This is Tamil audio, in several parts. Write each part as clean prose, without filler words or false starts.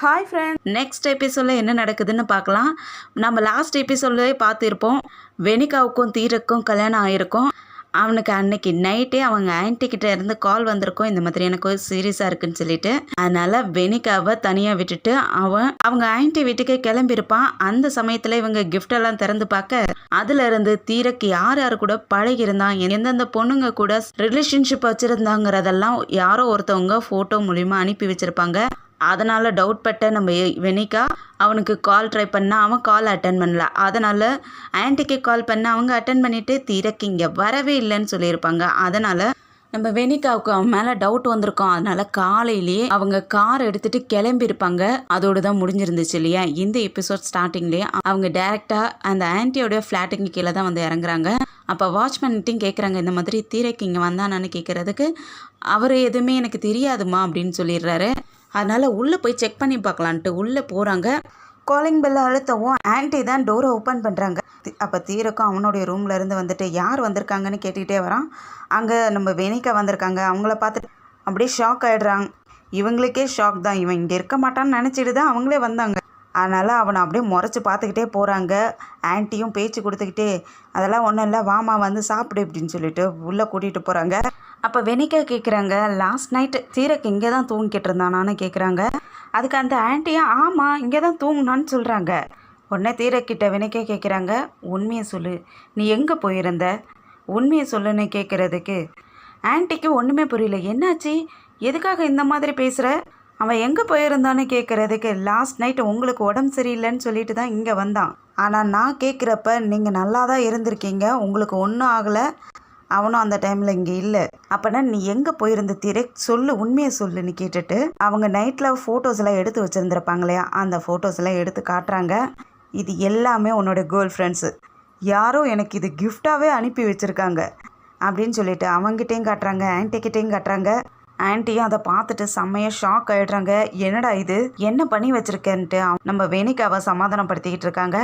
ஹாய் ஃப்ரெண்ட், நெக்ஸ்ட் எபிசோடில் என்ன நடக்குதுன்னு பார்க்கலாம். நம்ம லாஸ்ட் எபிசோட்லேயே பார்த்துருப்போம். வெனிகாவுக்கும் தீரக்கும் கல்யாணம் ஆகிருக்கும். அவனுக்கு அன்னைக்கு நைட்டே அவங்க ஆன்ட்டிக்கிட்ட இருந்து கால் வந்திருக்கும், இந்த மாதிரி எனக்கு சீரியஸாக இருக்குன்னு சொல்லிட்டு. அதனால் வெனிகாவை தனியாக விட்டுட்டு அவங்க ஆன்ட்டி வீட்டுக்கு கிளம்பியிருப்பான். அந்த சமயத்தில் இவங்க கிஃப்டெல்லாம் திறந்து பார்க்க அதுலேருந்து தீரக்கு யார் யார் கூட பழகிருந்தான், எந்தெந்த பொண்ணுங்க கூட ரிலேஷன்ஷிப் வச்சுருந்தாங்கிறதெல்லாம் யாரோ ஒருத்தவங்க ஃபோட்டோ மூலிமா அனுப்பி வச்சுருப்பாங்க. அதனால் டவுட் பட்ட நம்ம வெனிகா அவனுக்கு கால் ட்ரை பண்ணால் அவன் கால் அட்டன் பண்ணல. அதனால் ஆன்ட்டிக்கு கால் பண்ண அவங்க அட்டன் பண்ணிவிட்டு தீரக்கு இங்கே வரவே இல்லைன்னு சொல்லியிருப்பாங்க. அதனால் நம்ம வெனிகாவுக்கு அவன் மேலே டவுட் வந்திருக்கோம். அதனால் காலையிலேயே அவங்க கார் எடுத்துகிட்டு கிளம்பியிருப்பாங்க. அதோடு தான் முடிஞ்சிருந்துச்சு இல்லையா. இந்த எபிசோட் ஸ்டார்டிங்லேயே அவங்க டேரெக்டாக அந்த ஆன்ட்டியோடைய ஃப்ளாட்டுக்கு கீழே தான் வந்து இறங்குறாங்க. அப்போ வாட்ச்மேன்கிட்டையும் கேட்குறாங்க, இந்த மாதிரி தீரக்கு இங்கே வந்தானான்னு கேட்குறதுக்கு அவர் எதுவுமே எனக்கு தெரியாதுமா அப்படின்னு சொல்லிடுறாரு. அதனால் உள்ளே போய் செக் பண்ணி பார்க்கலான்ட்டு உள்ளே போகிறாங்க. காலிங் பெல்லை அழுத்தவும் ஆன்ட்டி தான் டோரை ஓப்பன் பண்ணுறாங்க. அப்போ தீரக்கும் அவனுடைய ரூமில் இருந்து வந்துட்டு யார் வந்திருக்காங்கன்னு கேட்டுக்கிட்டே வரான். அங்கே நம்ம வெனிகா வந்திருக்காங்க. அவங்கள பார்த்துட்டு அப்படியே ஷாக் ஆகிடுறாங்க. இவங்களுக்கே ஷாக் தான், இவன் இங்கே இருக்க மாட்டான்னு நினச்சிட்டு தான் அவங்களே வந்தாங்க. அதனால் அவனை அப்படியே முறைச்சி பார்த்துக்கிட்டே போகிறாங்க. ஆன்ட்டியும் பேச்சு கொடுத்துக்கிட்டே அதெல்லாம் ஒன்றும் இல்லை, வாமா வந்து சாப்பிடு அப்படின்னு சொல்லிட்டு உள்ளே கூட்டிகிட்டு போகிறாங்க. அப்போ வெனிகா கேட்குறாங்க, லாஸ்ட் நைட்டு தீரக்கு இங்கே தான் தூங்கிக்கிட்டு இருந்தானான்னு கேட்குறாங்க. அதுக்கு அந்த ஆன்ட்டியும் ஆமாம் இங்கே தான் தூங்கினான்னு சொல்கிறாங்க. உடனே தீரக்கிட்ட வெனிகா கேட்குறாங்க, உண்மையை சொல்லு, நீ எங்கே போயிருந்த, உண்மையை சொல்லுன்னு கேட்குறதுக்கு ஆன்ட்டிக்கு ஒன்றுமே புரியல. என்னாச்சு, எதுக்காக இந்த மாதிரி பேசுகிற, அவன் எங்கே போயிருந்தான்னு கேட்குறதுக்கு லாஸ்ட் நைட்டு உங்களுக்கு உடம்பு சரியில்லைன்னு சொல்லிட்டு தான் இங்கே வந்தான். ஆனால் நான் கேட்குறப்ப நீங்கள் நல்லா தான் இருந்திருக்கீங்க, உங்களுக்கு ஒன்றும் ஆகலை, அவனும் அந்த டைமில் இங்கே இல்லை. அப்போனா நீ எங்கே போயிருந்த தீரக், சொல்லு, உண்மையை சொல்லுன்னு கேட்டுட்டு அவங்க நைட்டில் ஃபோட்டோஸ் எல்லாம் எடுத்து வச்சுருந்துருப்பாங்க இல்லையா, அந்த ஃபோட்டோஸ் எல்லாம் எடுத்து காட்டுறாங்க. இது எல்லாமே உன்னோட கேர்ள் ஃப்ரெண்ட்ஸு, யாரோ எனக்கு இது கிஃப்டாகவே அனுப்பி வச்சுருக்காங்க அப்படின்னு சொல்லிட்டு அவங்ககிட்டையும் காட்டுறாங்க, ஆன்ட்டிக்கிட்டையும் காட்டுறாங்க. ஆன்ட்டியும் அதை பார்த்துட்டு செம்மையாக ஷாக் ஆகிடுறாங்க. என்னடா இது, என்ன பண்ணி வச்சுருக்கேன்ட்டு நம்ம வெனிகாவை சமாதானப்படுத்திக்கிட்டு இருக்காங்க.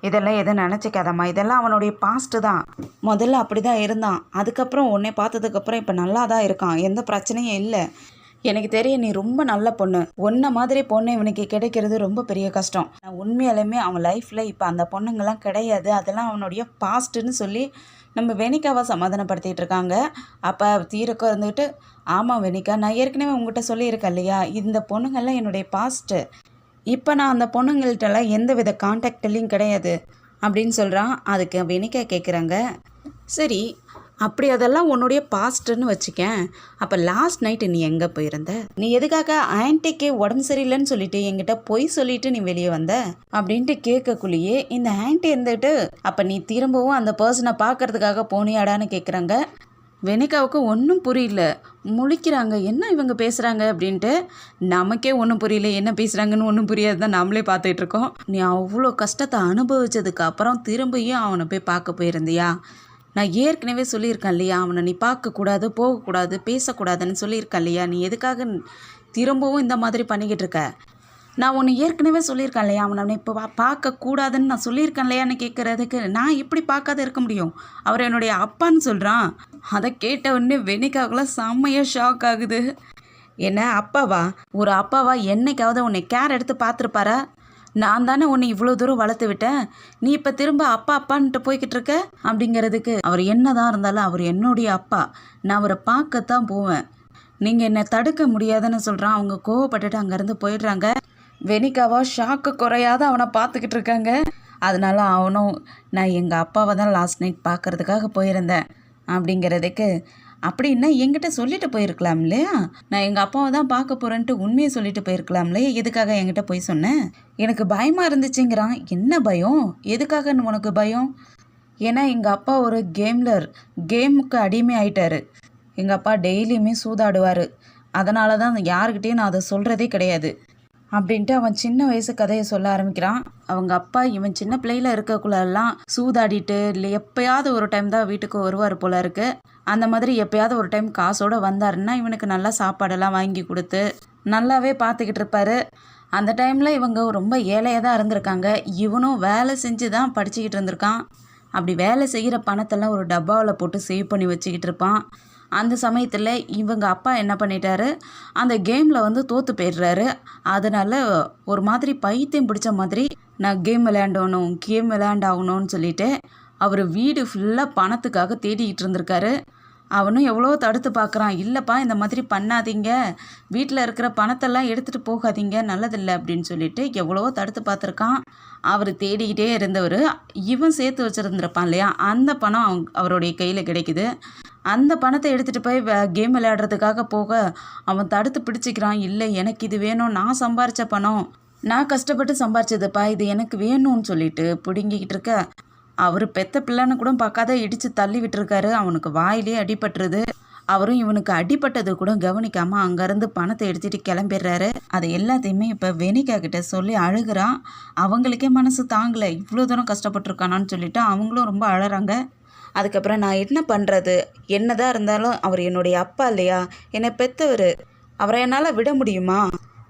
இதெல்லாம் எதுவும் நினச்சிக்காதம்மா, இதெல்லாம் அவனுடைய பாஸ்ட்டு தான், முதல்ல அப்படி தான் இருந்தான், அதுக்கப்புறம் உன்னை பார்த்ததுக்கப்புறம் இப்போ நல்லா தான் இருக்கான், எந்த பிரச்சனையும் இல்லை. எனக்கு தெரியும் நீ ரொம்ப நல்ல பொண்ணு, உன்னை மாதிரி பொண்ணு இவனுக்கு கிடைக்கிறது ரொம்ப பெரிய கஷ்டம். நான் உண்மையாலுமே அவன் லைஃப்பில் இப்போ அந்த பொண்ணுங்கள்லாம் கிடையாது, அதெல்லாம் அவனுடைய பாஸ்ட்டுன்னு சொல்லி நம்ம வெனிகாவை சமாதானப்படுத்திகிட்டு இருக்காங்க. அப்போ தீரக்க இருந்துக்கிட்டு ஆமாம் வெனிகா, நான் ஏற்கனவே உங்கள்கிட்ட சொல்லியிருக்கேன் இல்லையா, இந்த பொண்ணுங்கள்லாம் என்னுடைய பாஸ்ட்டு, இப்போ நான் அந்த பொண்ணுங்கள்கிட்டலாம் எந்த வித கான்டாக்ட்லேயும் கிடையாது அப்படின்னு சொல்கிறான். அதுக்கு வெனிகா கேட்குறாங்க, சரி அப்படி அதெல்லாம் உன்னுடைய பாஸ்ட்டுன்னு வச்சுக்கேன், அப்போ லாஸ்ட் நைட்டு நீ எங்கே போயிருந்த, நீ எதுக்காக ஆன்ட்டிக்கு உடம்பு சரியில்லைன்னு சொல்லிட்டு என்கிட்ட பொய் சொல்லிட்டு நீ வெளியே வந்த அப்படின்ட்டு கேட்கக்குள்ளேயே இந்த ஆன்ட்டி இருந்துட்டு அப்போ நீ திரும்பவும் அந்த பர்சனை பார்க்கறதுக்காக போனியாடான்னு கேட்குறாங்க. வெனிகாவுக்கு ஒன்றும் புரியல, முழிக்கிறாங்க, என்ன இவங்க பேசுகிறாங்க அப்படின்ட்டு. நமக்கே ஒன்றும் புரியல, என்ன பேசுகிறாங்கன்னு ஒன்றும் புரியாது தான் நம்மளே பார்த்துட்டு இருக்கோம். நீ அவ்வளோ கஷ்டத்தை அனுபவிச்சதுக்கு அப்புறம் திரும்பியும் அவனை போய் பார்க்க போயிருந்தியா, நான் ஏற்கனவே சொல்லியிருக்கேன் இல்லையா, அவனை நீ பார்க்கக்கூடாது, போகக்கூடாது, பேசக்கூடாதுன்னு சொல்லியிருக்கேன் இல்லையா, நீ எதுக்காக திரும்பவும் இந்த மாதிரி பண்ணிக்கிட்டு இருக்க, நான் உன்னை ஏற்கனவே சொல்லியிருக்கேன் இல்லையா, அவனை இப்போ பார்க்கக்கூடாதுன்னு நான் சொல்லியிருக்கேன் இல்லையான்னு கேட்குறதுக்கு நான் எப்படி பார்க்காத இருக்க முடியும், அவர் என்னுடைய அப்பான்னு சொல்கிறான். அதை கேட்ட உடனே வெனிகாவுக்குலாம் செம்மையாக ஷாக் ஆகுது. என்ன அப்பாவா, ஒரு அப்பாவா என்னைக்காவது உன்னை கேர் எடுத்து பார்த்துருப்பாரா, நான் தானே உன்னை இவ்வளோ தூரம் வளர்த்து விட்டேன், நீ இப்போ திரும்ப அப்பா அப்பான்ட்டு போய்கிட்டு இருக்க அப்படிங்கிறதுக்கு அவர் என்னதான் இருந்தாலும் அவர் என்னுடைய அப்பா, நான் அவரை பார்க்கத்தான் போவேன், நீங்கள் என்னை தடுக்க முடியாதுன்னு சொல்கிறான். அவங்க கோவப்பட்டுட்டு அங்கேருந்து போயிடுறாங்க. வெனிகாவா ஷாக்கு குறையாத அவனை பார்த்துக்கிட்டு இருக்காங்க. அதனால அவனும் நான் எங்கள் அப்பாவை தான் லாஸ்ட் நைட் பார்க்குறதுக்காக போயிருந்தேன் அப்படிங்கிறதுக்கு, அப்படின்னா என்கிட்ட சொல்லிட்டு போயிருக்கலாம் இல்லையா, நான் எங்கள் அப்பாவை தான் பார்க்க போகிறேன்ட்டு உண்மையை சொல்லிட்டு போயிருக்கலாம் இல்லையா, எதுக்காக என்கிட்ட போய் சொன்னேன், எனக்கு பயமாக இருந்துச்சுங்கிறான். என்ன பயம், எதுக்காகன்னு உனக்கு பயம், ஏன்னா எங்கள் அப்பா ஒரு கேம்லர், கேமுக்கு அடிமை ஆயிட்டாரு, எங்கள் அப்பா டெய்லியுமே சூதாடுவார், அதனால தான் யாருக்கிட்டேயும் நான் அதை சொல்கிறதே கிடையாது அப்படின்ட்டு அவன் சின்ன வயசு கதையை சொல்ல ஆரம்பிக்கிறான். அவங்க அப்பா இவன் சின்ன பிள்ளையில் இருக்கக்குள்ளெல்லாம் சூதாடிட்டு இல்லை எப்போயாவது ஒரு டைம் தான் வீட்டுக்கு வருவார் போல இருக்கு. அந்த மாதிரி எப்போயாவது ஒரு டைம் காசோடு வந்தாருன்னா இவனுக்கு நல்லா சாப்பாடெல்லாம் வாங்கி கொடுத்து நல்லாவே பார்த்துக்கிட்டு இருப்பார். அந்த டைமில் இவங்க ரொம்ப ஏழையாக தான் இருந்திருக்காங்க. இவனும் வேலை செஞ்சு தான் படிச்சுக்கிட்டு இருந்திருக்கான். அப்படி வேலை செய்கிற பணத்தெல்லாம் ஒரு டப்பாவில் போட்டு சேவ் பண்ணி வச்சுக்கிட்டு இருப்பான். அந்த சமயத்தில் இவங்க அப்பா என்ன பண்ணிட்டாரு, அந்த கேமில் வந்து தோற்று போயிடுறாரு. அதனால் ஒரு மாதிரி பைத்தியம் பிடிச்ச மாதிரி நான் கேம் விளையாண்டாகணும்னு சொல்லிட்டு அவர் வீடு ஃபுல்லாக பணத்துக்காக தேடிக்கிட்டு இருந்திருக்காரு. அவனும் எவ்வளோ தடுத்து பார்க்குறான். இல்லைப்பா இந்த மாதிரி பண்ணாதீங்க, வீட்டில் இருக்கிற பணத்தெல்லாம் எடுத்துகிட்டு போகாதீங்க, நல்லதில்லை அப்படின்னு சொல்லிட்டு எவ்வளவோ தடுத்து பார்த்துருக்கான். அவர் தேடிக்கிட்டே இருந்தவர் இவன் சேர்த்து வச்சுருந்துருப்பான் இல்லையா, அந்த பணம் அவருடைய கையில் கிடைக்குது. அந்த பணத்தை எடுத்துகிட்டு போய் கேம் விளையாடுறதுக்காக போக அவன் தடுத்து பிடிச்சிக்கிறான். இல்லை எனக்கு இது வேணும், நான் சம்பாரித்த பணம், நான் கஷ்டப்பட்டு சம்பாரிச்சதுப்பா, இது எனக்கு வேணும்னு சொல்லிட்டு பிடுங்கிக்கிட்டு இருக்க அவர் பெத்த பிள்ளைன்னு கூட பார்க்காத இடித்து தள்ளி விட்டுருக்காரு. அவனுக்கு வாயிலே அடிபட்டுருது. அவரும் இவனுக்கு அடிபட்டது கூட கவனிக்காமல் அங்கேருந்து பணத்தை எடுத்துகிட்டு கிளம்பிடுறாரு. அதை எல்லாத்தையுமே இப்போ வெனிகா கிட்ட சொல்லி அழுகிறான். அவங்களுக்கே மனசு தாங்கலை, இவ்வளோ தூரம் கஷ்டப்பட்டுருக்கானான்னு சொல்லிட்டு அவங்களும் ரொம்ப அழறாங்க. அதுக்கப்புறம் நான் என்ன பண்ணுறது, என்னதான் இருந்தாலும் அவர் என்னுடைய அப்பா இல்லையா, என்னை பெற்றவர், அவரை என்னால் விட முடியுமா?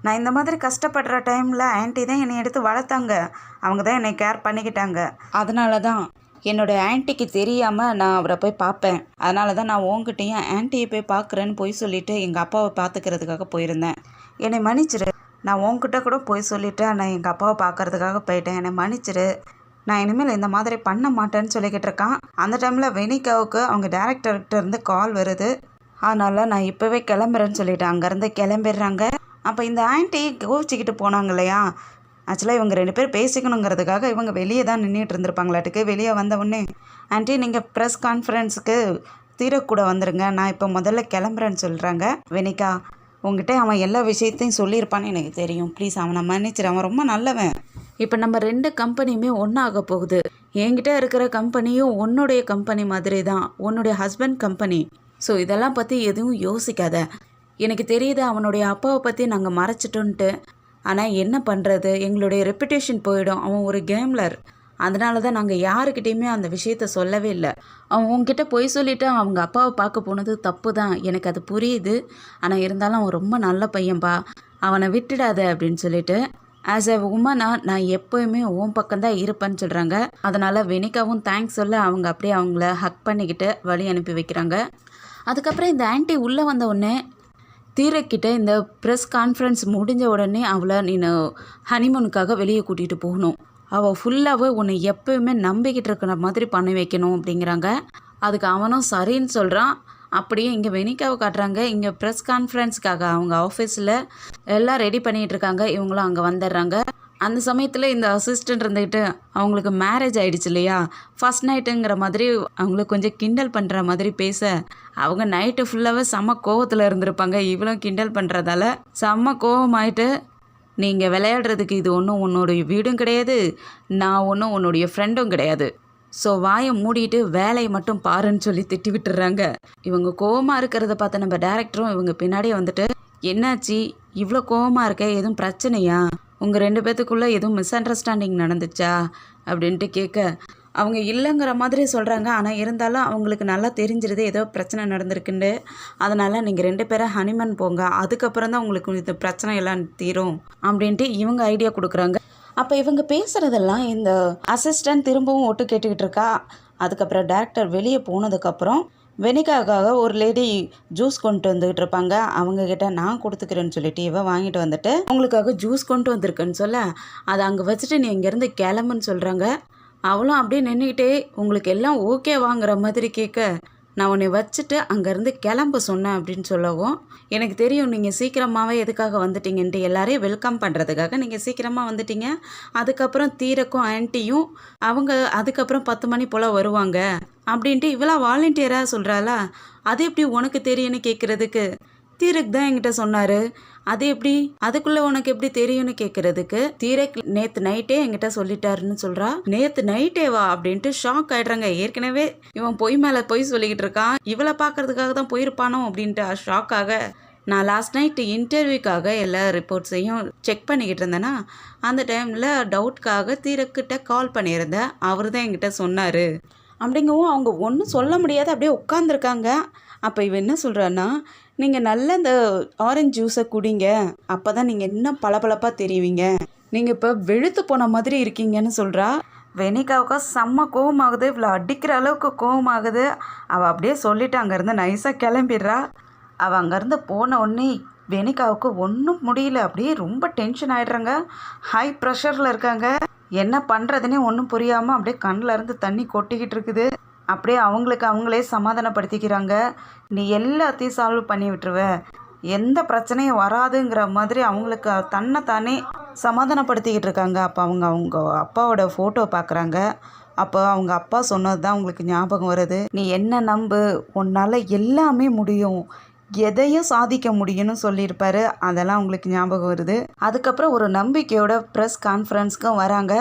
நான் இந்த மாதிரி கஷ்டப்படுற டைமில் ஆன்ட்டி தான் என்னை எடுத்து வளர்த்தாங்க, அவங்க தான் என்னை கேர் பண்ணிக்கிட்டாங்க. அதனால தான் என்னோடய ஆன்ட்டிக்கு தெரியாமல் நான் அவரை போய் பார்ப்பேன். அதனால தான் நான் உங்ககிட்டையும் ஆன்ட்டியை போய் பார்க்குறேன்னு போய் சொல்லிவிட்டு எங்கள் அப்பாவை பார்த்துக்கிறதுக்காக போயிருந்தேன். என்னை மன்னிச்சிரு, நான் உங்ககிட்ட கூட போய் சொல்லிவிட்டு நான் எங்கள் அப்பாவை பார்க்குறதுக்காக போயிட்டேன், என்னை மன்னிச்சிரு, நான் இனிமேல் இந்த மாதிரி பண்ண மாட்டேன்னு சொல்லிக்கிட்டு இருக்கான். அந்த டைமில் வெனிகாவுக்கு அவங்க டேரக்டர்கிட்ட இருந்து கால் வருது. அதனால் நான் இப்போவே கிளம்புறேன்னு சொல்லிவிட்டு அங்கேருந்து கிளம்பிடுறாங்க. அப்போ இந்த ஆன்ட்டி கோவிச்சிக்கிட்டு போனாங்க இல்லையா, ஆக்சுவலாக இவங்க 2 பேர் பேசிக்கணுங்கிறதுக்காக இவங்க வெளியே தான் நின்றுட்டு இருந்திருப்பாங்களாட்டுக்கு. வெளியே வந்த உடனே ஆன்ட்டி நீங்கள் ப்ரெஸ் கான்ஃபரன்ஸுக்கு தீரக்கூட வந்துடுங்க, நான் இப்போ முதல்ல கிளம்புறேன்னு சொல்கிறாங்க. வெனிகா உங்ககிட்ட அவன் எல்லா விஷயத்தையும் சொல்லியிருப்பான்னு எனக்கு தெரியும், ப்ளீஸ் அவனை மன்னிச்சிரு, அவன் ரொம்ப நல்லவன். இப்போ நம்ம 2 கம்பெனியுமே ஒன்றாக போகுது. என்கிட்ட இருக்கிற கம்பெனியும் உன்னுடைய கம்பெனி மாதிரி தான், உன்னுடைய ஹஸ்பண்ட் கம்பெனி. ஸோ இதெல்லாம் பற்றி எதுவும் யோசிக்காத. எனக்கு தெரியுது அவனுடைய அப்பாவை பற்றி நாங்கள் மறைச்சிட்டோன்ட்டு, ஆனால் என்ன பண்ணுறது, எங்களுடைய ரெப்புடேஷன் போயிடும். அவன் ஒரு கேம்லர், அதனால தான் நாங்கள் யாருக்கிட்டேயுமே அந்த விஷயத்த சொல்லவே இல்லை. அவன் உங்ககிட்ட பொய் சொல்லிவிட்டு அவங்க அப்பாவை பார்க்க போனது தப்பு தான், எனக்கு அது புரியுது. ஆனால் இருந்தாலும் அவன் ரொம்ப நல்ல பையன்பா, அவனை விட்டுடாத அப்படின்னு சொல்லிட்டு ஆஸ் எ உமனாக நான் எப்போயுமே உன் பக்கம்தான் இருப்பேன்னு சொல்கிறாங்க. அதனால் வெனிகாவும் தேங்க்ஸ் சொல்ல அவங்க அப்படியே அவங்கள ஹக் பண்ணிக்கிட்டு வழி அனுப்பி வைக்கிறாங்க. அதுக்கப்புறம் இந்த ஆன்ட்டி உள்ளே வந்த உடனே தீரக்கிட்ட இந்த ப்ரெஸ் கான்ஃபரன்ஸ் முடிஞ்ச உடனே அவளை நீ ஹனிமூனுக்காக வெளியே கூட்டிகிட்டு போகணும், அவள் ஃபுல்லாகவே உன்னை எப்போயுமே நம்பிக்கிட்டு இருக்கிற மாதிரி பண்ணி வைக்கணும் அப்படிங்கிறாங்க. அதுக்கு அவனும் சரின்னு சொல்கிறான். அப்படியே இங்கே வெனிகாவை காட்டுறாங்க. இங்கே ப்ரெஸ் கான்ஃபரன்ஸ்க்காக அவங்க ஆஃபீஸில் எல்லாம் ரெடி பண்ணிகிட்டு இருக்காங்க. இவங்களும் அங்கே வந்துடுறாங்க. அந்த சமயத்தில் இந்த அசிஸ்டண்ட் இருந்துக்கிட்டு அவங்களுக்கு மேரேஜ் ஆகிடுச்சு இல்லையா, ஃபஸ்ட் நைட்டுங்கிற மாதிரி அவங்களுக்கு கொஞ்சம் கிண்டல் பண்ணுற மாதிரி பேச அவங்க நைட்டு ஃபுல்லாகவே செம்ம கோவத்தில் இருந்திருப்பாங்க. இவளும் கிண்டல் பண்ணுறதால செம்ம கோவமாயிட்டு, நீங்கள் விளையாடுறதுக்கு இது ஒன்றும் உன்னுடைய வீடும் கிடையாது, நான் ஒன்றும் உன்னுடைய ஃப்ரெண்டும் கிடையாது, ஸோ வாயை மூடிட்டு வேலையை மட்டும் பாருன்னு சொல்லி திட்டி விட்டுறாங்க. இவங்க கோவமாக இருக்கிறத பார்த்த நம்ம டேரக்டரும் இவங்க பின்னாடியே வந்துட்டு, என்னாச்சு இவ்வளோ கோவமாக இருக்க, எதுவும் பிரச்சனையா, உங்கள் 2 பேத்துக்குள்ளே எதுவும் மிஸ் அண்டர்ஸ்டாண்டிங் நடந்துச்சா அப்படின்ட்டு கேட்க அவங்க இல்லைங்கிற மாதிரி சொல்கிறாங்க. ஆனால் இருந்தாலும் அவங்களுக்கு நல்லா தெரிஞ்சிருது ஏதோ பிரச்சனை நடந்திருக்குண்டு. அதனால் நீங்கள் 2 பேரும் ஹனிமூன் போங்க, அதுக்கப்புறம் தான் உங்களுக்கு இந்த பிரச்சனை எல்லாம் தீரும் அப்படின்ட்டு இவங்க ஐடியா கொடுக்குறாங்க. அப்போ இவங்க பேசுகிறதெல்லாம் இந்த அசிஸ்டன்ட் திரும்பவும் ஒட்டு கேட்டுக்கிட்டு இருக்கா. அதுக்கப்புறம் டேரக்டர் வெளியே போனதுக்கப்புறம் வெனிகாக்காக ஒரு லேடி ஜூஸ் கொண்டு வந்துக்கிட்டு இருப்பாங்க. அவங்கக்கிட்ட நான் கொடுத்துக்கிறேன்னு சொல்லிட்டு இவன் வாங்கிட்டு வந்துட்டு அவங்களுக்காக ஜூஸ் கொண்டு வந்திருக்குன்னு சொல்ல அதை அங்கே வச்சுட்டு நீ இங்கேருந்து கிளம்புன்னு சொல்கிறாங்க. அவளும் அப்படியே நின்றுக்கிட்டே உங்களுக்கு எல்லாம் ஓகே வாங்குற மாதிரி கேட்க, நான் உன்னை வச்சுட்டு அங்கேருந்து கிளம்ப சொன்னேன் அப்படின்னு சொல்லவும், எனக்கு தெரியும் நீங்கள் சீக்கிரமாகவே எதுக்காக வந்துட்டீங்கன்ட்டு, எல்லாரையும் வெல்கம் பண்ணுறதுக்காக நீங்கள் சீக்கிரமாக வந்துட்டீங்க. அதுக்கப்புறம் தீரக்கும் ஆன்ட்டியும் அவங்க அதுக்கப்புறம் 10 மணி போல் வருவாங்க அப்படின்ட்டு இவளா வாலண்டியராக சொல்கிறாளா. அது எப்படி உனக்கு தெரியும்னு கேட்குறதுக்கு, தீரக் தான் என்கிட்ட சொன்னார், அது எப்படி அதுக்குள்ளே உனக்கு எப்படி தெரியும்னு கேட்குறதுக்கு, தீரக் நேற்று நைட்டே என்கிட்ட சொல்லிட்டாருன்னு சொல்கிறா. நேற்று நைட்டேவா அப்படின்ட்டு ஷாக் ஆகிடுறாங்க. ஏற்கனவே இவன் பொய் மேலே பொய் சொல்லிக்கிட்டு இருக்கான், இவளை பார்க்கறதுக்காக தான் போயிருப்பானோ அப்படின்ட்டு ஷாக்காக, நான் லாஸ்ட் நைட்டு இன்டர்வியூக்காக எல்லா ரிப்போர்ட்ஸையும் செக் பண்ணிக்கிட்டு இருந்தேன்னா அந்த டைமில் டவுட்காக தீரக்கிட்ட கால் பண்ணியிருந்தேன், அவர் தான் என்கிட்ட சொன்னார் அப்படிங்கவும் அவங்க ஒன்றும் சொல்ல முடியாது அப்படியே உட்காந்துருக்காங்க. அப்போ இவன் என்ன சொல்கிறான்னா, நீங்கள் நல்ல இந்த ஆரஞ்சு ஜூஸை குடிங்க, அப்போ தான் நீங்கள் இன்னும் பளபளப்பாக தெரிவிங்க, நீங்கள் இப்போ வெளுத்து போன மாதிரி இருக்கீங்கன்னு சொல்கிறா. வெனிகாவுக்கு செம்ம கோவமாகுது. இவ்வளோ அடிக்கிற அளவுக்கு கோவமாகுது. அவள் அப்படியே சொல்லிட்டு அங்கேருந்து நைஸாக கிளம்பிடுறா. அவள் அங்கேருந்து போன உடனே வெனிகாவுக்கு ஒன்றும் முடியல. அப்படியே ரொம்ப டென்ஷன் ஆகிடுறாங்க. ஹை ப்ரெஷரில் இருக்காங்க. என்ன பண்ணுறதுனே ஒன்றும் புரியாமல் அப்படியே கண்ணில் இருந்து தண்ணி கொட்டிக்கிட்டு இருக்குது. அப்படியே அவங்களுக்கு அவங்களே சமாதானப்படுத்திக்கிறாங்க. நீ எல்லாத்தையும் சால்வ் பண்ணி விட்டுருவ, எந்த பிரச்சனையும் வராதுங்கிற மாதிரி அவங்களுக்கு தன்னைத்தானே சமாதானப்படுத்திக்கிட்டு இருக்காங்க. அப்போ அவங்க அப்பாவோட ஃபோட்டோ பார்க்குறாங்க. அப்போ அவங்க அப்பா சொன்னது தான் அவங்களுக்கு ஞாபகம் வருது. நீ என்ன நம்பு, உன்னால் எல்லாமே முடியும், எதையும் சாதிக்க முடியும்னு சொல்லியிருப்பாரு. அதெல்லாம் அவங்களுக்கு ஞாபகம் வருது. அதுக்கப்புறம் ஒரு நம்பிக்கையோட ப்ரெஸ் கான்ஃபரன்ஸ்க்கும் வராங்க.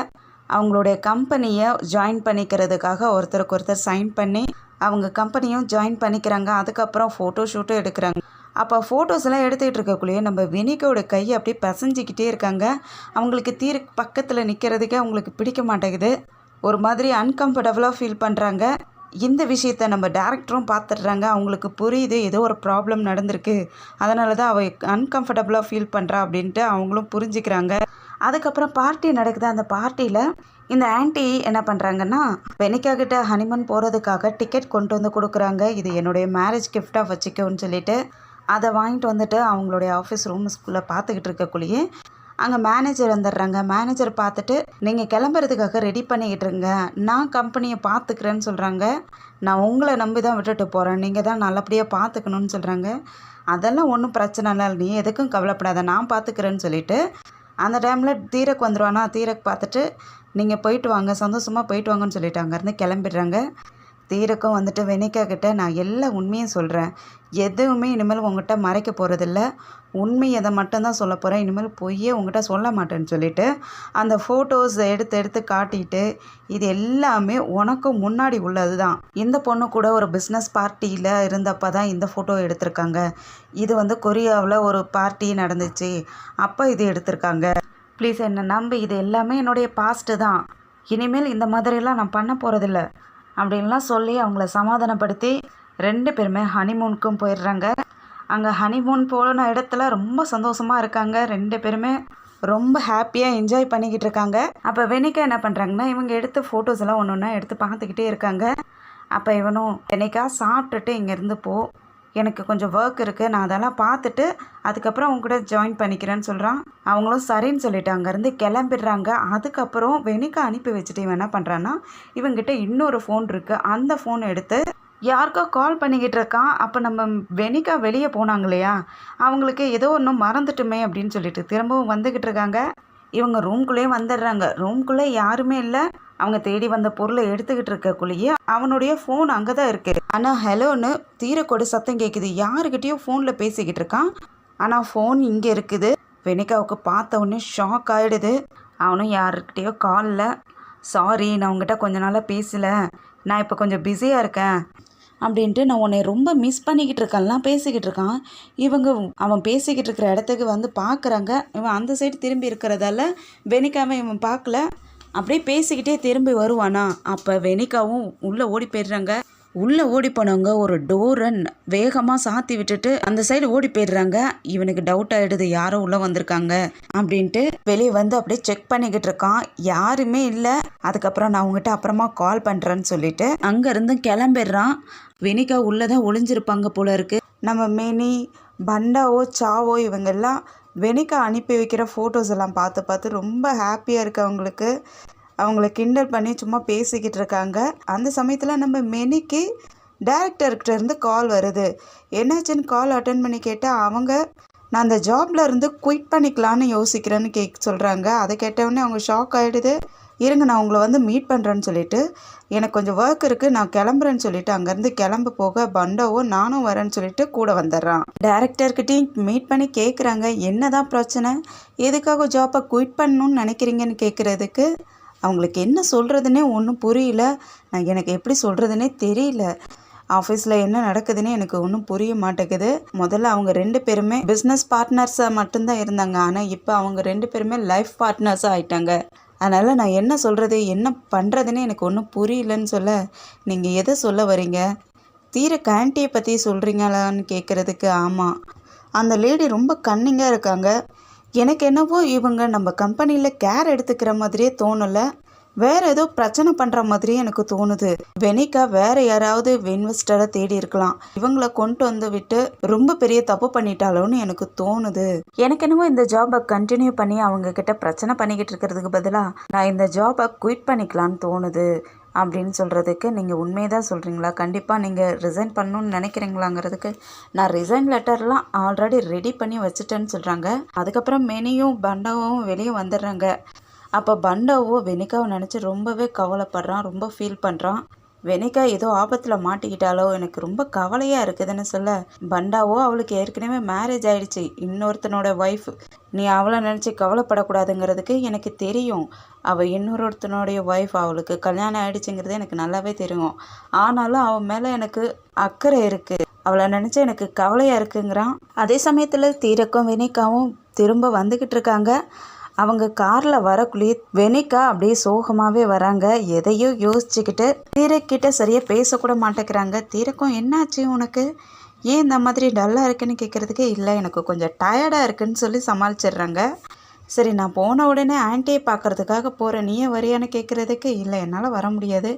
அவங்களுடைய கம்பெனியை ஜாயின் பண்ணிக்கிறதுக்காக ஒருத்தருக்கு ஒருத்தர் சைன் பண்ணி அவங்க கம்பெனியும் ஜாயின் பண்ணிக்கிறாங்க. அதுக்கப்புறம் ஃபோட்டோ ஷூட்டும் எடுக்கிறாங்க. அப்போ ஃபோட்டோஸ் எல்லாம் எடுத்துகிட்டு இருக்கக்குள்ளேயே நம்ம வெனிகாவோட கையை அப்படியே பிசைஞ்சிக்கிட்டே இருக்காங்க. அவங்களுக்கு பக்கத்தில் நிற்கிறதுக்கே அவங்களுக்கு பிடிக்க மாட்டேங்குது. ஒரு மாதிரி அன்கம்ஃபர்டபுளாக ஃபீல் பண்ணுறாங்க. இந்த விஷயத்த நம்ம டேரக்டரும் பார்த்துடுறாங்க. அவங்களுக்கு புரியுது ஏதோ ஒரு ப்ராப்ளம் நடந்திருக்கு, அதனால தான் அவள் அன்கம்ஃபர்டபுளாக ஃபீல் பண்ணுறா அப்படின்ட்டு அவங்களும் புரிஞ்சுக்கிறாங்க. அதுக்கப்புறம் பார்ட்டி நடக்குது. அந்த பார்ட்டியில் இந்த ஆன்ட்டி என்ன பண்ணுறாங்கன்னா வெனிகா கிட்ட ஹனிமூன் போகிறதுக்காக டிக்கெட் கொண்டு வந்து கொடுக்குறாங்க. இது என்னுடைய மேரேஜ் கிஃப்டாக வச்சுக்கோன்னு சொல்லிட்டு அதை வாங்கிட்டு வந்துட்டு அவங்களுடைய ஆஃபீஸ் ரூம்ஸ்குள்ளே பார்த்துக்கிட்டு இருக்கக்குள்ளேயே அங்கே மேனேஜர் வந்துடுறாங்க. மேனேஜர் பார்த்துட்டு நீங்கள் கிளம்புறதுக்காக ரெடி பண்ணிக்கிட்டு இருங்க, நான் கம்பெனியை பார்த்துக்கிறேன்னு சொல்கிறாங்க. நான் உங்களை நம்பி தான் விட்டுட்டு போகிறேன், நீங்கள் தான் நல்லபடியாக பார்த்துக்கணுன்னு சொல்கிறாங்க. அதெல்லாம் ஒன்றும் பிரச்சனை இல்லை, நீ எதுக்கும் கவலைப்படாத, நான் பார்த்துக்கிறேன்னு சொல்லிவிட்டு அந்த டைமில் தீரக் வந்துடுவானா. தீரக் பார்த்துட்டு நீங்கள் போயிட்டு வாங்க, சந்தோஷமாக போயிட்டு வாங்கன்னு சொல்லிட்டு அங்கேருந்து கிளம்பிடுறாங்க. தீரக்கும் வந்துட்டு வெனிகா கிட்ட நான் எல்லா உண்மையும் சொல்கிறேன், எதுவுமே இனிமேல் உங்கள்கிட்ட மறைக்க போகிறதில்ல, உண்மை எதை மட்டும்தான் சொல்ல போகிறேன், இனிமேல் பொய்யே உங்கள்கிட்ட சொல்ல மாட்டேன்னு சொல்லிவிட்டு அந்த ஃபோட்டோஸ் எடுத்து காட்டிட்டு இது எல்லாமே உனக்கு முன்னாடி உள்ளது தான். இந்த பொண்ணு கூட ஒரு பிஸ்னஸ் பார்ட்டியில் இருந்தப்போ தான் இந்த ஃபோட்டோ எடுத்திருக்காங்க. இது வந்து கொரியாவில் ஒரு பார்ட்டி நடந்துச்சு, அப்போ இது எடுத்திருக்காங்க. ப்ளீஸ் என்னை நம்பி, இது எல்லாமே என்னுடைய பாஸ்ட்டு தான், இனிமேல் இந்த மாதிரிலாம் நான் பண்ண போகிறதில்ல அப்படின்லாம் சொல்லி அவங்கள சமாதானப்படுத்தி 2 பேருமே ஹனிமூனுக்கும் போயிடுறாங்க. அங்கே ஹனிமூன் போன இடத்துல ரொம்ப சந்தோஷமாக இருக்காங்க. 2 பேருமே ரொம்ப ஹாப்பியாக என்ஜாய் பண்ணிக்கிட்டு இருக்காங்க. அப்போ வெனிகா என்ன பண்ணுறாங்கன்னா இவங்க எடுத்து ஃபோட்டோஸ் எல்லாம் ஒன்று ஒன்றா எடுத்து பார்த்துக்கிட்டே இருக்காங்க. அப்போ இவனும் வெனிகா சாப்பிட்டுட்டு இங்கேருந்து போ, எனக்கு கொஞ்சம் ஒர்க் இருக்குது, நான் அதெல்லாம் பார்த்துட்டு அதுக்கப்புறம் அவங்க கூட ஜாயின் பண்ணிக்கிறேன்னு சொல்கிறான். அவங்களும் சரின்னு சொல்லிட்டு அங்கேருந்து கிளம்பிடுறாங்க. அதுக்கப்புறம் வெனிகா அனுப்பி வச்சுட்டு இவன் என்ன பண்ணுறான்னா இவங்கிட்ட இன்னொரு ஃபோன் இருக்குது, அந்த ஃபோன் எடுத்து யாருக்கோ கால் பண்ணிக்கிட்டு இருக்கான். அப்போ நம்ம வெனிகா வெளியே போனாங்க இல்லையா, அவங்களுக்கு ஏதோ ஒன்று மறந்துட்டுமே அப்படின்னு சொல்லிட்டு திரும்பவும் வந்துக்கிட்டு இருக்காங்க. இவங்க ரூம்குள்ளேயே வந்துடுறாங்க. ரூம்குள்ளே யாருமே இல்லை. அவங்க தேடி வந்த பொருளை எடுத்துக்கிட்டு இருக்கக்குள்ளேயே அவனுடைய ஃபோன் அங்கே தான் இருக்குது. ஆனால் ஹலோன்னு தீரக்கோட சத்தம் கேட்குது. யாருக்கிட்டேயும் ஃபோனில் பேசிக்கிட்டு இருக்கான், ஆனால் ஃபோன் இங்கே இருக்குது. வெனிகாவுக்கு பார்த்த உடனே ஷாக் ஆகிடுது. அவனும் யாருக்கிட்டேயோ காலில் சாரி, நான் உங்ககிட்ட கொஞ்ச நாளாக பேசலை, நான் இப்போ கொஞ்சம் பிஸியாக இருக்கேன் அப்படின்ட்டு நான் உன்னை ரொம்ப மிஸ் பண்ணிக்கிட்டு இருக்கேன்லாம் பேசிக்கிட்டு இருக்கான். அவன் பேசிக்கிட்டு இருக்கிற இடத்துக்கு வந்து பார்க்குறாங்க. இவன் அந்த சைடு திரும்பி இருக்கிறதால வெனிகாவை இவன் பார்க்கல. அப்படியே பேசிக்கிட்டே திரும்பி வருவானா. அப்போ வெனிகாவும் உள்ளே ஓடி போயிடுறாங்க. உள்ளே ஓடி போனவங்க ஒரு டோரை வேகமாக சாத்தி விட்டுட்டு அந்த சைடு ஓடி போயிடுறாங்க. இவனுக்கு டவுட் ஆகிடுது, யாரோ உள்ளே வந்திருக்காங்க அப்படின்ட்டு வெளியே வந்து அப்படியே செக் பண்ணிக்கிட்டு இருக்கான். யாருமே இல்லை. அதுக்கப்புறம் நான் உங்ககிட்ட அப்புறமா கால் பண்ணுறேன்னு சொல்லிட்டு அங்கேருந்து கிளம்பிடுறான். வெனிகா உள்ளே தான் ஒளிஞ்சிருப்பாங்க போல இருக்குது. நம்ம மெனி பண்டாவோ சாவோ இவங்கெல்லாம் வெனிகா அனுப்பி வைக்கிற ஃபோட்டோஸ் எல்லாம் பார்த்து ரொம்ப ஹாப்பியாக இருக்குது அவங்கள கிண்டல் பண்ணி சும்மா பேசிக்கிட்டு இருக்காங்க. அந்த சமயத்தில் நம்ம மெனிக்கு டேரக்டர்கிட்ட இருந்து கால் வருது. என்னாச்சுன்னு கால் அட்டன் பண்ணி கேட்டால் அவங்க நான் அந்த ஜாப்ல இருந்து குயிட் பண்ணிக்கலான்னு யோசிக்கிறேன்னு சொல்கிறாங்க. அதை கேட்டவுடனே அவங்க ஷாக் ஆகிடுது. இருங்க, நான் உங்களை வந்து மீட் பண்ணுறேன்னு சொல்லிட்டு எனக்கு கொஞ்சம் ஒர்க் இருக்குது, நான் கிளம்புறேன்னு சொல்லிட்டு அங்கேருந்து கிளம்ப போக பண்டோவோ நானும் வரேன்னு சொல்லிட்டு கூட வந்துடுறான். டேரக்டர்கிட்டையும் மீட் பண்ணி கேட்குறாங்க, என்னதான் பிரச்சனை, எதுக்காக ஜாப்பை குயிட் பண்ணணும்னு நினைக்கிறீங்கன்னு கேட்குறதுக்கு அவங்களுக்கு என்ன சொல்கிறதுனே ஒன்றும் புரியல. எனக்கு எப்படி சொல்கிறதுனே தெரியல. ஆஃபீஸில் என்ன நடக்குதுன்னு எனக்கு ஒன்றும் புரிய மாட்டேங்குது. முதல்ல அவங்க 2 பேருமே பிஸ்னஸ் பார்ட்னர்ஸாக மட்டும்தான் இருந்தாங்க. ஆனால் இப்போ அவங்க 2 பேருமே லைஃப் பார்ட்னர்ஸாக ஆயிட்டாங்க. அதனால் நான் என்ன சொல்கிறது என்ன பண்ணுறதுன்னு எனக்கு ஒன்றும் புரியலன்னு சொல்ல, நீங்கள் எதை சொல்ல வரீங்க, தீரக் ஆன்ட்டியை பற்றி சொல்கிறீங்களான்னு கேட்குறதுக்கு ஆமாம், அந்த லேடி ரொம்ப கன்னிங்காக இருக்காங்க. எனக்கு என்னவோ இவங்க நம்ம கம்பெனியில் கேர் எடுத்துக்கிற மாதிரியே தோணலை. வேற ஏதோ பிரச்சனை பண்ற மாதிரி எனக்கு தோணுது. வெனிகா வேற யாராவது இன்வெஸ்டரை தேடி இருக்கலாம். இவங்கள கொண்டு வந்து விட்டு ரொம்ப பெரிய தப்பு பண்ணிட்டாலோன்னு எனக்கு தோணுது. எனக்கு என்னமோ இந்த ஜாபை கண்டினியூ பண்ணி அவங்க கிட்ட பிரச்சனை பண்ணிக்கிட்டு இருக்கிறதுக்கு பதிலா நான் இந்த ஜாபை குயிட் பண்ணிக்கலான்னு தோணுது அப்படின்னு சொல்கிறதுக்கு நீங்கள் உண்மையாக சொல்கிறீங்களா? கண்டிப்பாக நீங்கள் ரிசைன் பண்ணணும்னு நினைக்கிறீங்களாங்கிறதுக்கு நான் ரிசைன் லெட்டர்லாம் ஆல்ரெடி ரெடி பண்ணி வச்சுட்டேன்னு சொல்கிறாங்க. அதுக்கப்புறம் மெனியும் பண்டாவும் வெளியே வந்துடுறாங்க. அப்போ பண்டாவோ வெனிகாவை நினச்சி ரொம்பவே கவலைப்படுறான், ரொம்ப ஃபீல் பண்ணுறான். வெனிகா ஏதோ ஆபத்தில் மாட்டிக்கிட்டாலோ எனக்கு ரொம்ப கவலையாக இருக்குதுன்னு சொல்ல, பண்டாவோ அவளுக்கு ஏற்கனவே மேரேஜ் ஆயிடுச்சு, இன்னொருத்தனோட ஒய்ஃப், நீ அவளை நினச்சி கவலைப்படக்கூடாதுங்கிறதுக்கு எனக்கு தெரியும். அவள் இன்னொருத்தனுடைய ஒய்ஃப், அவளுக்கு கல்யாணம் ஆயிடுச்சுங்கிறது எனக்கு நல்லாவே தெரியும். ஆனாலும் அவன் மேலே எனக்கு அக்கறை இருக்குது, அவளை நினச்சி எனக்கு கவலையாக இருக்குங்கிறான். அதே சமயத்தில் தீரக்கும் வெனிகாவும் திரும்ப வந்துக்கிட்டு இருக்காங்க. அவங்க காரில் வரக்குள்ளேயே வெனிகா அப்படியே சோகமாகவே வராங்க. எதையோ யோசிச்சுக்கிட்டு தீரக்கிட்ட சரியாக பேசக்கூட மாட்டேங்கிறாங்க. தீரக்கும் என்னாச்சு உனக்கு, ஏன் இந்த மாதிரி டல்லாக இருக்குன்னு கேட்குறதுக்கே இல்லை, எனக்கு கொஞ்சம் டயர்டாக இருக்குன்னு சொல்லி சமாளிச்சிடுறாங்க. சரி நான் போன உடனே ஆன்ட்டியை பார்க்குறதுக்காக போகிறேன், நீயே வரியான்னு கேட்குறதுக்கு இல்லை என்னால் வர முடியாது,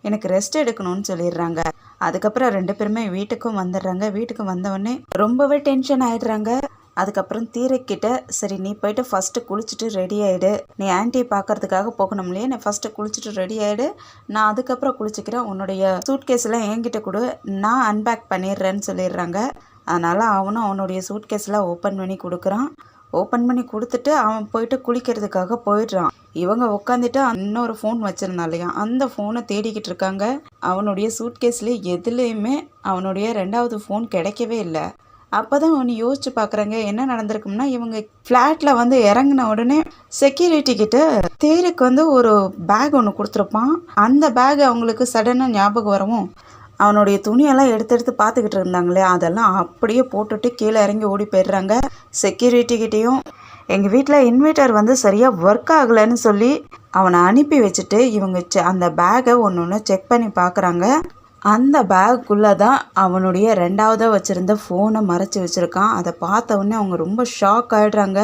எனக்கு ரெஸ்ட் எடுக்கணும்னு சொல்லிடுறாங்க. அதுக்கப்புறம் 2 பேருமே வீட்டுக்கும் வந்துடுறாங்க. வீட்டுக்கு வந்தவொடனே ரொம்பவே டென்ஷன் ஆகிடுறாங்க. அதுக்கப்புறம் தீரக்கிட்ட சரி நீ போய்ட்டு ஃபஸ்ட்டு குளிச்சுட்டு ரெடி ஆகிடு, நீ ஆன்ட்டியை பார்க்கறதுக்காக போகணும் இல்லையா, நீ ஃபஸ்ட்டு குளிச்சுட்டு ரெடி ஆகிடு, நான் அதுக்கப்புறம் குளிச்சுக்கிறேன், உன்னுடைய சூட்கேஸ்லாம் என்கிட்ட கொடு, நான் அன்பேக் பண்ணிடுறேன்னு சொல்லிடுறாங்க. அதனால் அவனும் அவனுடைய சூட்கேஸ்லாம் ஓப்பன் பண்ணி கொடுக்குறான். ஓப்பன் பண்ணி கொடுத்துட்டு அவன் போயிட்டு குளிக்கிறதுக்காக போயிடுறான். இவங்க உட்காந்துட்டு இன்னொரு ஃபோன் வச்சுருந்தான் இல்லையா, அந்த ஃபோனை தேடிக்கிட்டு இருக்காங்க. அவனுடைய சூட்கேஸ்லேயே எதுலேயுமே அவனுடைய 2வது ஃபோன் கிடைக்கவே இல்லை. அப்போ தான் ஒன்று யோசிச்சு பார்க்குறாங்க என்ன நடந்திருக்கும்னா, இவங்க ஃப்ளாட்டில் வந்து இறங்கின உடனே செக்யூரிட்டி கிட்ட தேருக்கு வந்து ஒரு பேக் ஒன்று கொடுத்துருப்பான். அந்த பேக் அவங்களுக்கு சடனாக ஞாபகம் வரவும் அவனுடைய துணியெல்லாம் எடுத்து பார்த்துக்கிட்டு இருந்தாங்களே, அதெல்லாம் அப்படியே போட்டுட்டு கீழே இறங்கி ஓடி போயிடுறாங்க. செக்யூரிட்டிக்கிட்டேயும் எங்கள் வீட்டில் இன்வெர்ட்டர் வந்து சரியாக ஒர்க் ஆகலைன்னு சொல்லி அவனை அனுப்பி வச்சுட்டு இவங்க அந்த பேக்கை ஒன்று செக் பண்ணி பார்க்குறாங்க. அந்த பேக்குள்ளே தான் அவனுடைய 2வது வச்சுருந்த ஃபோனை மறைச்சி வச்சுருக்கான். அதை பார்த்த உடனே அவங்க ரொம்ப ஷாக் ஆகிடுறாங்க.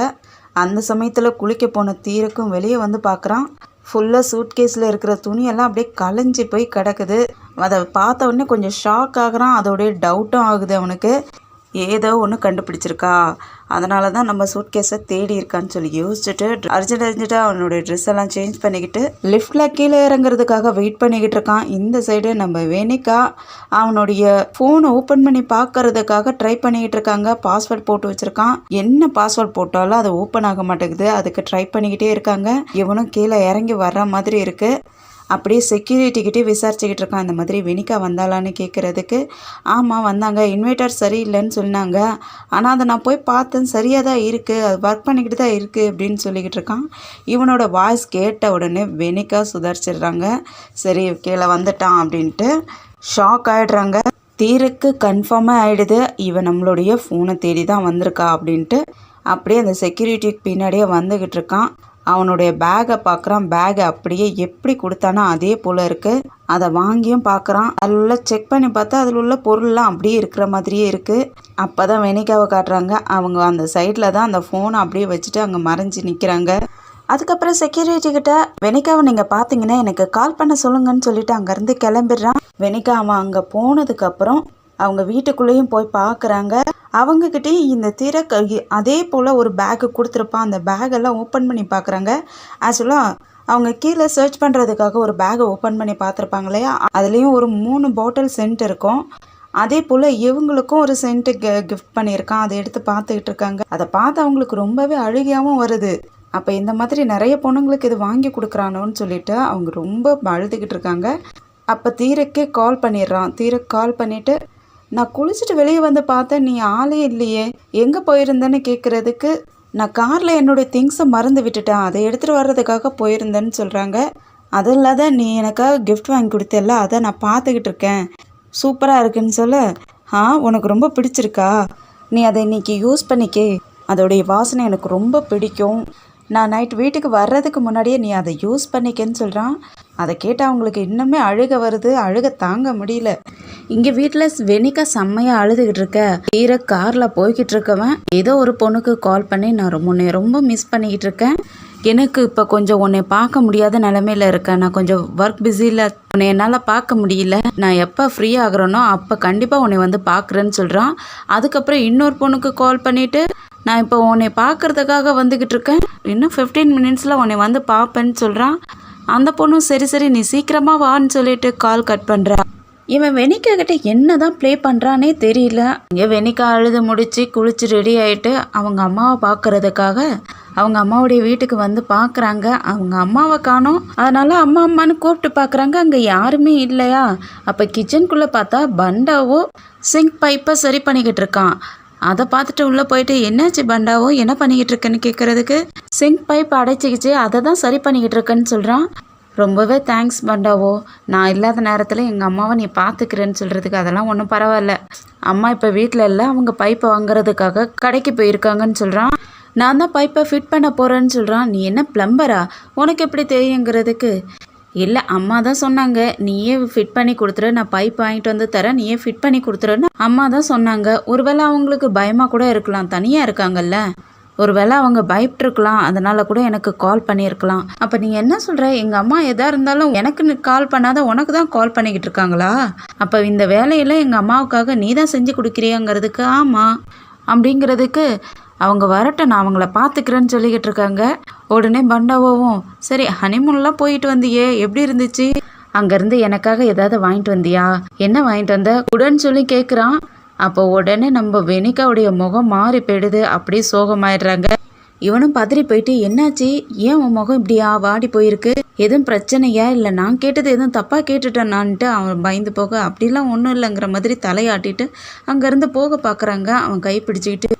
அந்த சமயத்தில் குளிக்க போன தீரக்கும் வெளியே வந்து பார்க்குறான். ஃபுல்லாக சூட்கேஸில் இருக்கிற துணியெல்லாம் அப்படியே கலைஞ்சி போய் கிடக்குது. அதை பார்த்த உடனே கொஞ்சம் ஷாக் ஆகுறான். அதோடைய டவுட்டும் ஆகுது அவனுக்கு, ஏதோ ஒன்று கண்டுபிடிச்சிருக்கா, அதனால தான் நம்ம சூட்கேஸை தேடி இருக்கான்னு சொல்லி யோசிச்சுட்டு அர்ஜென்ட்டாக அவனுடைய ட்ரெஸ் எல்லாம் சேஞ்ச் பண்ணிக்கிட்டு லிஃப்டில் கீழே இறங்குறதுக்காக வெயிட் பண்ணிக்கிட்டு இருக்கான். இந்த சைடு நம்ம வெனிகா அவனுடைய ஃபோனை ஓப்பன் பண்ணி பார்க்கறதுக்காக ட்ரை பண்ணிக்கிட்டு இருக்காங்க. பாஸ்வேர்ட் போட்டு வச்சுருக்கான். என்ன பாஸ்வேர்ட் போட்டாலும் அது ஓப்பன் ஆக மாட்டேங்குது. அதுக்கு ட்ரை பண்ணிக்கிட்டே இருக்காங்க. இவனும் கீழே இறங்கி வர்ற மாதிரி இருக்குது. அப்படியே செக்யூரிட்டிக்கிட்டே விசாரிச்சுக்கிட்டு இருக்கான். இந்த மாதிரி வெனிகா வந்தாலான்னு கேட்குறதுக்கு, ஆமாம் வந்தாங்க, இன்வெர்ட்டர் சரியில்லைன்னு சொன்னாங்க, ஆனால் அதை நான் போய் பார்த்தேன் சரியாக தான் இருக்குது, அது ஒர்க் பண்ணிக்கிட்டு தான் இருக்குது அப்படின்னு சொல்லிக்கிட்டு இருக்கான். இவனோட வாய்ஸ் கேட்ட உடனே வெனிகா சுதாரிச்சிடுறாங்க. சரி கீழே வந்துட்டான் அப்படின்ட்டு ஷாக் ஆகிடுறாங்க. தீருக்கு கன்ஃபார்மாக ஆகிடுது இவன் நம்மளுடைய ஃபோனை தேடி தான் வந்திருக்கா அப்படின்ட்டு. அப்படியே அந்த செக்யூரிட்டிக்கு பின்னாடியே வந்துக்கிட்டு இருக்கான். அவனுடைய பேக்கை பார்க்குறான். பேக்கை அப்படியே எப்படி கொடுத்தானோ அதே போல் இருக்குது. அதை வாங்கியும் பார்க்குறான். அதில் உள்ள செக் பண்ணி பார்த்தா அதில் உள்ள பொருள்லாம் அப்படியே இருக்கிற மாதிரியே இருக்குது. அப்போ தான் வெனிகாவை காட்டுறாங்க. அவங்க அந்த சைடில் தான் அந்த ஃபோனை அப்படியே வச்சுட்டு அங்கே மறைஞ்சி நிற்கிறாங்க. அதுக்கப்புறம் செக்யூரிட்டி கிட்ட வெனிகாவை நீங்கள் பார்த்தீங்கன்னா எனக்கு கால் பண்ண சொல்லுங்கன்னு சொல்லிட்டு அங்கேருந்து கிளம்பிடுறான். வெனிகா அவன் அங்கே போனதுக்கப்புறம் அவங்க வீட்டுக்குள்ளேயும் போய் பார்க்குறாங்க. அவங்கக்கிட்டேயும் இந்த அதே போல் ஒரு பேக்கு கொடுத்துருப்பான். அந்த பேக்கெல்லாம் ஓப்பன் பண்ணி பார்க்குறாங்க. ஆக்சுவலாக அவங்க கீழே சர்ச் பண்ணுறதுக்காக ஒரு பேக்கை ஓப்பன் பண்ணி பார்த்துருப்பாங்க இல்லையா, அதுலேயும் ஒரு 3 பாட்டில் சென்ட் இருக்கும். அதே போல் இவங்களுக்கும் ஒரு சென்ட்டு கிஃப்ட் பண்ணியிருக்கான். அதை எடுத்து பார்த்துக்கிட்டு இருக்காங்க. அதை பார்த்து அவங்களுக்கு ரொம்பவே அழுகையாகவும் வருது. அப்போ இந்த மாதிரி நிறைய பொண்ணுங்களுக்கு இது வாங்கி கொடுக்குறானோன்னு சொல்லிட்டு அவங்க ரொம்ப அழுதுகிட்டு இருக்காங்க. அப்போ தீரக்கே கால் பண்ணிடுறான். தீரக் கால் பண்ணிவிட்டு நான் குளிச்சுட்டு வெளியே வந்து பார்த்தேன், நீ ஆளே இல்லையே, எங்கே போயிருந்தேன்னு கேட்குறதுக்கு, நான் காரில் என்னுடைய திங்ஸை மறந்து விட்டுட்டேன், அதை எடுத்துகிட்டு வர்றதுக்காக போயிருந்தேன்னு சொல்கிறாங்க. அது இல்லாத நீ எனக்காக கிஃப்ட் வாங்கி கொடுத்தல, அதை நான் பார்த்துக்கிட்டு இருக்கேன், சூப்பராக இருக்குன்னு சொல்ல, உனக்கு ரொம்ப பிடிச்சிருக்கா, நீ அதை இன்றைக்கி யூஸ் பண்ணிக்கே, அதோடைய வாசனை எனக்கு ரொம்ப பிடிக்கும், நான் நைட் வீட்டுக்கு வர்றதுக்கு முன்னாடியே நீ அதை யூஸ் பண்ணிக்கன்னு சொல்கிறான். அதை கேட்டால் அவங்களுக்கு இன்னுமே அழுக வருது. அழுக தாங்க முடியல. இங்கே வீட்டில் வெனிகா செம்மையாக அழுதுகிட்டு இருக்க, காரில் போய்கிட்டு இருக்கவன் ஏதோ ஒரு பொண்ணுக்கு கால் பண்ணி நான் ரொம்ப மிஸ் பண்ணிக்கிட்டு இருக்கேன், எனக்கு இப்போ கொஞ்சம் உன்னை பார்க்க முடியாத நிலமையில இருக்கேன். நான் கொஞ்சம் ஒர்க் பிஸியில் உன்னை என்னால் பார்க்க முடியல. நான் எப்போ ஃப்ரீ ஆகுறேனோ அப்போ கண்டிப்பாக உன்னை வந்து பார்க்குறேன்னு சொல்கிறான். அதுக்கப்புறம் இன்னொரு பொண்ணுக்கு கால் பண்ணிவிட்டு நான் இப்போ உன்னை பார்க்குறதுக்காக வந்துக்கிட்டு இருக்கேன், இன்னும் 15 மினிட்ஸில் உன்னை வந்து பார்ப்பேன்னு சொல்கிறான். அந்த பொண்ணும் சரி சரி நீ சீக்கிரமாக வான்னு சொல்லிட்டு கால் கட் பண்ணுறா. இவன் வெனிகா கிட்ட என்ன தான் ப்ளே பண்ணுறானே தெரியல. இங்கே வெனிகா அழுது முடித்து குளிச்சு ரெடி ஆகிட்டு அவங்க அம்மாவை பார்க்குறதுக்காக அவங்க அம்மாவுடைய வீட்டுக்கு வந்து பார்க்குறாங்க. அவங்க அம்மாவை காணோம். அதனால் அம்மா அம்மான்னு கூப்பிட்டு பார்க்குறாங்க. அங்கே யாருமே இல்லையா. அப்போ கிச்சனுக்குள்ளே பார்த்தா பண்டாவோ சிங்க் பைப்பை சரி பண்ணிக்கிட்டு இருக்கான். அதை பார்த்துட்டு உள்ளே போயிட்டு என்னாச்சு பண்டாவோ என்ன பண்ணிக்கிட்டு இருக்கேன்னு கேட்குறதுக்கு சிங்க் பைப் அடைச்சிக்கிச்சு அதை தான் சரி பண்ணிக்கிட்டு இருக்கேன்னு சொல்கிறான். ரொம்பவே தேங்க்ஸ் பண்டாவோ, நான் இல்லாத நேரத்தில் எங்கள் அம்மாவை நீ பார்த்துக்கிறேன்னு சொல்கிறதுக்கு. அதெல்லாம் ஒன்றும் பரவாயில்ல, அம்மா இப்போ வீட்டில் இல்லை, அவங்க பைப்பை வாங்குறதுக்காக கடைக்கு போயிருக்காங்கன்னு சொல்கிறான். நான் தான் பைப்பை ஃபிட் பண்ண போகிறேன்னு சொல்கிறான். நீ என்ன ப்ளம்பரா, உனக்கு எப்படி தெரியுங்கிறதுக்கு இல்லை அம்மா தான் சொன்னாங்க நீயே ஃபிட் பண்ணி கொடுத்துரு, நான் பைப் வாங்கிட்டு வந்து தரேன், நீயே ஃபிட் பண்ணி கொடுத்துருன்னு அம்மா தான் சொன்னாங்க. ஒருவேளை அவங்களுக்கு பயமாக கூட இருக்கலாம், தனியாக இருக்காங்கல்ல, ஒருவேளை அவங்க பயப்பட்டுருக்கலாம், அதனால கூட எனக்கு கால் பண்ணியிருக்கலாம். அப்போ நீ என்ன சொல்கிற, எங்கள் அம்மா எதாக இருந்தாலும் எனக்கு கால் பண்ணாத உனக்கு தான் கால் பண்ணிக்கிட்டு இருக்காங்களா? அப்போ இந்த வேலையில் எங்கள் அம்மாவுக்காக நீ தான் செஞ்சு கொடுக்குறியாங்கிறதுக்கு ஆமாம் அப்படிங்கிறதுக்கு அவங்க வரட்டும் நான் அவங்கள பார்த்துக்கிறேன்னு சொல்லிக்கிட்டு இருக்காங்க. உடனே பண்டாவோவும் சரி ஹனிமூன்லாம் போயிட்டு வந்தியே எப்படி இருந்துச்சு, அங்கேருந்து எனக்காக ஏதாவது வாங்கிட்டு வந்தியா, என்ன வாங்கிட்டு வந்த உடன்னு சொல்லி கேட்குறான். அப்போ உடனே நம்ம வெனிகாவுடைய முகம் மாறி போயிடுது, அப்படியே சோகமாயிடுறாங்க. இவனும் பதறி போயிட்டு என்னாச்சு, ஏன் உன் முகம் இப்படியா வாடி போயிருக்கு, எதுவும் பிரச்சனையா, இல்லை நான் கேட்டது எதுவும் தப்பாக கேட்டுட்டேனான்ட்டு அவன் பயந்து போக அப்படிலாம் ஒன்றும் இல்லைங்கிற மாதிரி தலையாட்டிட்டு அங்கேருந்து போக பார்க்குறாங்க. அவன் கை பிடிச்சிக்கிட்டு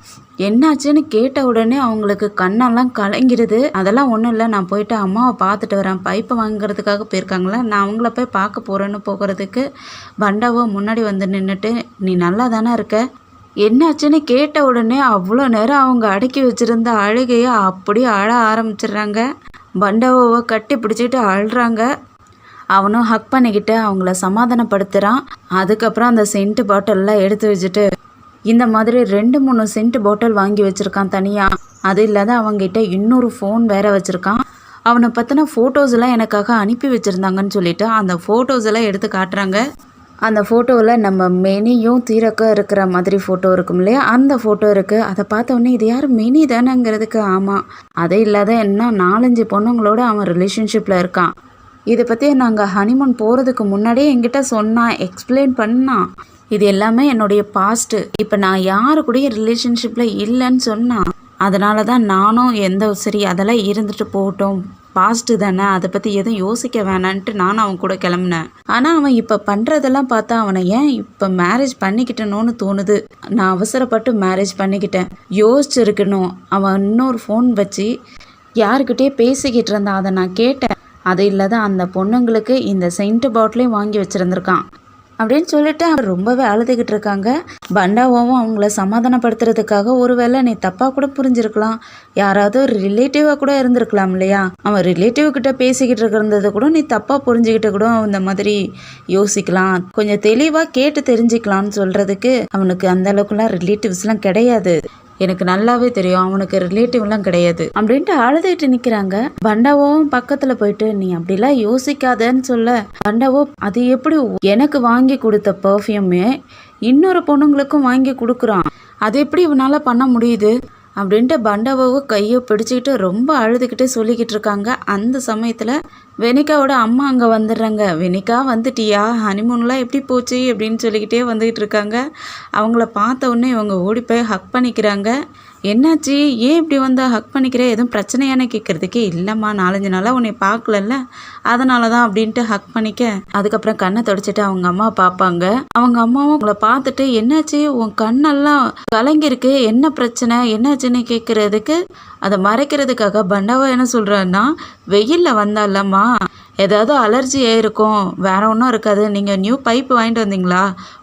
என்னாச்சுன்னு கேட்ட உடனே அவங்களுக்கு கண்ணெல்லாம் கலங்கிடுது. அதெல்லாம் ஒன்றும் இல்லை, நான் போயிட்டு அம்மாவை பார்த்துட்டு வரேன், பைப்பை வாங்குறதுக்காக போயிருக்காங்களா, நான் அவங்கள போய் பார்க்க போகிறேன்னு போகிறதுக்கு பண்டாவோ முன்னாடி வந்து நின்றுட்டு நீ நல்லா தானே இருக்க, என்னாச்சுன்னு கேட்ட உடனே அவ்வளோ நேரம் அவங்க அடக்கி வச்சுருந்த அழுகையை அப்படியே அழ ஆரம்பிச்சிடுறாங்க. பண்டாவோவை கட்டி பிடிச்சிட்டு அழுறாங்க. அவனும் ஹக் பண்ணிக்கிட்டு அவங்கள சமாதானப்படுத்துகிறான். அதுக்கப்புறம் அந்த சென்ட் பாட்டிலெலாம் எடுத்து வச்சுட்டு இந்த மாதிரி 2-3 சென்ட் பாட்டில் வாங்கி வச்சுருக்கான் தனியாக. அது இல்லாத அவங்ககிட்ட இன்னொரு ஃபோன் வேற வச்சுருக்கான். அவனை பற்றின ஃபோட்டோஸ் எல்லாம் எனக்காக அனுப்பி வச்சுருந்தாங்கன்னு சொல்லிட்டு அந்த ஃபோட்டோஸ் எல்லாம் எடுத்து காட்டுறாங்க. அந்த ஃபோட்டோவில் நம்ம மெனியும் தீரக்க இருக்கிற மாதிரி ஃபோட்டோ இருக்கும் இல்லையா, அந்த ஃபோட்டோ இருக்குது. அதை பார்த்தோன்னே இது யார் மெனி தானேங்கிறதுக்கு ஆமாம், அதே இல்லாத என்ன 4-5 பொண்ணுங்களோட அவன் ரிலேஷன்ஷிப்பில் இருக்கான். இதை பற்றி நாங்கள் ஹனிமூன் போகிறதுக்கு முன்னாடியே என்கிட்ட சொன்னான், எக்ஸ்பிளைன் பண்ணான். இது எல்லாமே என்னுடைய பாஸ்ட்டு, இப்போ நான் யாரு கூடயும் ரிலேஷன்ஷிப்பில் இல்லைன்னு சொன்னான். அதனால தான் நானும் சரி அதெல்லாம் இருந்துட்டு போகட்டும், பாஸ்ட்டு தானே, அதை பற்றி எதுவும் யோசிக்க வேணான்ட்டு நானும் அவன் கூட கிளம்புனேன். ஆனால் அவன் இப்போ பண்ணுறதெல்லாம் பார்த்தா அவனை ஏன் இப்போ மேரேஜ் பண்ணிக்கிட்டணும்னு தோணுது. நான் அவசரப்பட்டு மேரேஜ் பண்ணிக்கிட்டேன், யோசிச்சிருக்கணும். அவன் இன்னொரு ஃபோன் வச்சு யாருக்கிட்டே பேசிக்கிட்டு இருந்தான், அதை நான் கேட்டேன். அது இல்லாத அந்த பொண்ணுங்களுக்கு இந்த சென்ட் பாட்டிலையும் வாங்கி வச்சுருந்துருக்கான் அப்படின்னு சொல்லிட்டு அவர் ரொம்பவே அழுதுகிட்டு இருக்காங்க. பண்டாவும் அவங்கள சமாதானப்படுத்துறதுக்காக ஒருவேளை நீ தப்பாக கூட புரிஞ்சிருக்கலாம், யாராவது ஒரு ரிலேட்டிவாக கூட இருந்திருக்கலாம் இல்லையா, அவன் ரிலேட்டிவ் கிட்ட பேசிக்கிட்டு இருக்கிறது கூட நீ தப்பாக புரிஞ்சுக்கிட்ட கூட இந்த மாதிரி யோசிக்கலாம், கொஞ்சம் தெளிவாக கேட்டு தெரிஞ்சுக்கலான்னு சொல்கிறதுக்கு அவனுக்கு அந்த அளவுக்குலாம் ரிலேட்டிவ்ஸ்லாம் கிடையாது, எனக்கு நல்லாவே தெரியும் அவனுக்கு ரிலேட்டிவ்லாம் கிடையாது அப்படின்ட்டு அழுதுகிட்டு நிற்கிறாங்க. பண்டாவும் பக்கத்தில் போயிட்டு நீ அப்படிலாம் யோசிக்காதன்னு சொல்ல, பண்டாவோ அது எப்படி எனக்கு வாங்கி கொடுத்த பர்ஃப்யூமே இன்னொரு பொண்ணுங்களுக்கும் வாங்கி கொடுக்குறான், அது எப்படி இவனால் பண்ண முடியுது அப்படின்ட்டு பண்டாவோ கையை பிடிச்சிக்கிட்டு ரொம்ப அழுதுகிட்டே சொல்லிக்கிட்டு இருக்காங்க. அந்த சமயத்தில் வெனிகாவோட அம்மா அங்கே வந்துடுறாங்க. வெனிகா வந்துட்டியா, ஹனிமூன்லாம் எப்படி போச்சு அப்படின்னு சொல்லிக்கிட்டே வந்துக்கிட்டு இருக்காங்க. அவங்கள பார்த்த உடனே இவங்க ஓடி போய் ஹக் பண்ணிக்கிறாங்க. என்னாச்சு, ஏன் இப்படி வந்தா ஹக் பண்ணிக்கிற, எதுவும் பிரச்சனையானு கேட்குறதுக்கே இல்லைம்மா, 4-5 நாளாக உன்னை பார்க்கலல்ல அதனால தான் அப்படின்ட்டு ஹக் பண்ணிக்க. அதுக்கப்புறம் கண்ணை தொடச்சிட்டு அவங்க அம்மா பார்ப்பாங்க. அவங்க அம்மாவும் உங்களை பார்த்துட்டு என்னாச்சு உன் கண்ணெல்லாம் கலங்கிருக்கு, என்ன பிரச்சனை என்னாச்சுன்னு கேட்குறதுக்கு அதை மறைக்கிறதுக்காக பண்டாவா என்ன சொல்கிறான்னா, வெயிலில் வந்தாலம்மா ஏதாவது அலர்ஜி ஆயிருக்கும், வேற ஒன்றும் இருக்காது, நீங்கள் நியூ பைப் வாங்கிட்டு வந்தீங்களா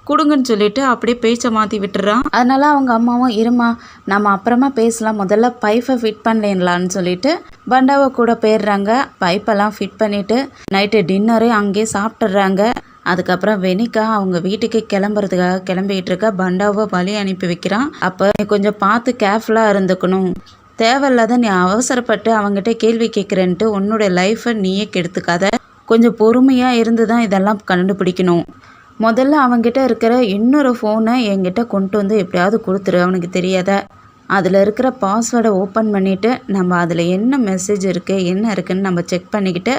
கொடுங்கன்னு சொல்லிட்டு அப்படியே பேச்சை மாற்றி விட்டுறான். அதனால அவங்க அம்மாவும் இருமா நம்ம அப்புறமா பேசலாம், முதல்ல பைப்பை ஃபிட் பண்ணலான்னு சொல்லிட்டு பண்டாவை கூட போயிடுறாங்க. பைப்பெல்லாம் ஃபிட் பண்ணிவிட்டு நைட்டு டின்னரே அங்கேயே சாப்பிட்றாங்க. அதுக்கப்புறம் வெனிகா அவங்க வீட்டுக்கு கிளம்புறதுக்காக கிளம்பிக்கிட்டு இருக்கா. பண்டாவை வழி அனுப்பி வைக்கிறான். அப்போ கொஞ்சம் பார்த்து கேர்ஃபுல்லாக இருந்துக்கணும், தேவையில்லாத நீ அவசரப்பட்டு அவங்ககிட்ட கேள்வி கேட்குறேன்ட்டு உன்னோட லைஃப்பை நீயே கெடுத்துக்காத. கொஞ்சம் பொறுமையாக இருந்து தான் இதெல்லாம் கண்டுபிடிக்கணும். முதல்ல அவங்ககிட்ட இருக்கிற இன்னொரு ஃபோனை என்கிட்ட கொண்டு வந்து எப்படியாவது கொடுத்துரு. அவனுக்கு தெரியாத அதில் இருக்கிற பாஸ்வேர்டை ஓப்பன் பண்ணிவிட்டு நம்ம அதில் என்ன மெசேஜ் இருக்குது என்ன இருக்குதுன்னு நம்ம செக் பண்ணிக்கிட்டு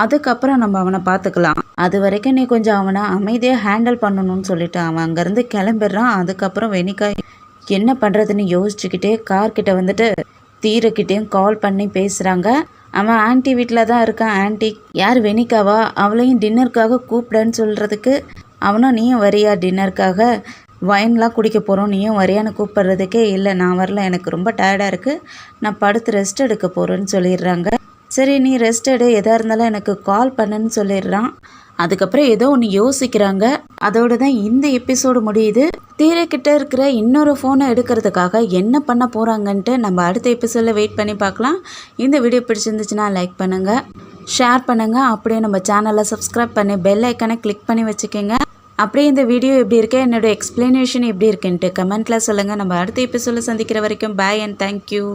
அதுக்கப்புறம் நம்ம அவனை பார்த்துக்கலாம். அது வரைக்கும் நீ கொஞ்சம் அவனை அமைதியாக ஹேண்டில் பண்ணணும்னு சொல்லிட்டு அவன் அங்கேருந்து கிளம்பிடுறான். அதுக்கப்புறம் வெனிகா என்ன பண்ணுறதுன்னு யோசிச்சுக்கிட்டே கார்கிட்ட வந்துட்டு தீரக்கிட்டேயும் கால் பண்ணி பேசுகிறாங்க. அவன் ஆன்ட்டி வீட்டில் தான் இருக்கான். ஆன்ட்டி யார் வெனிகாவா? அவளையும் டின்னருக்காக கூப்பிடன்னு சொல்கிறதுக்கு அவனும் நீயும் வரியா டின்னருக்காக? வைன்லாம் குடிக்க போகிறோம், நீயும் வரியான்னு கூப்பிட்றதுக்கே இல்லை நான் வரல, எனக்கு ரொம்ப டயர்டாக இருக்குது, நான் படுத்து ரெஸ்ட் எடுக்க போகிறேன்னு சொல்லிடுறாங்க. சரி நீ ரெஸ்ட் எடு, எதாக இருந்தாலும் எனக்கு கால் பண்ணுன்னு சொல்லிடுறான். அதுக்கப்புறம் ஏதோ ஒன்று யோசிக்கிறாங்க. அதோடு தான் இந்த எபிசோடு முடியுது. தீரக்கிட்ட இருக்கிற இன்னொரு ஃபோனை எடுக்கிறதுக்காக என்ன பண்ண போகிறாங்கன்ட்டு நம்ம அடுத்த எபிசோடில் வெயிட் பண்ணி பார்க்கலாம். இந்த வீடியோ பிடிச்சிருந்துச்சுன்னா லைக் பண்ணுங்கள், ஷேர் பண்ணுங்கள், அப்படியே நம்ம சேனலை சப்ஸ்கிரைப் பண்ணி பெல் ஐக்கனை கிளிக் பண்ணி வச்சுக்கோங்க. அப்படியே இந்த வீடியோ எப்படி இருக்கு, என்னோட எக்ஸ்பிளனேஷன் எப்படி இருக்குன்ட்டு கமெண்ட்டில் சொல்லுங்கள். நம்ம அடுத்த எபிசோடில் சந்திக்கிற வரைக்கும் பாய் அண்ட் தேங்க்யூ.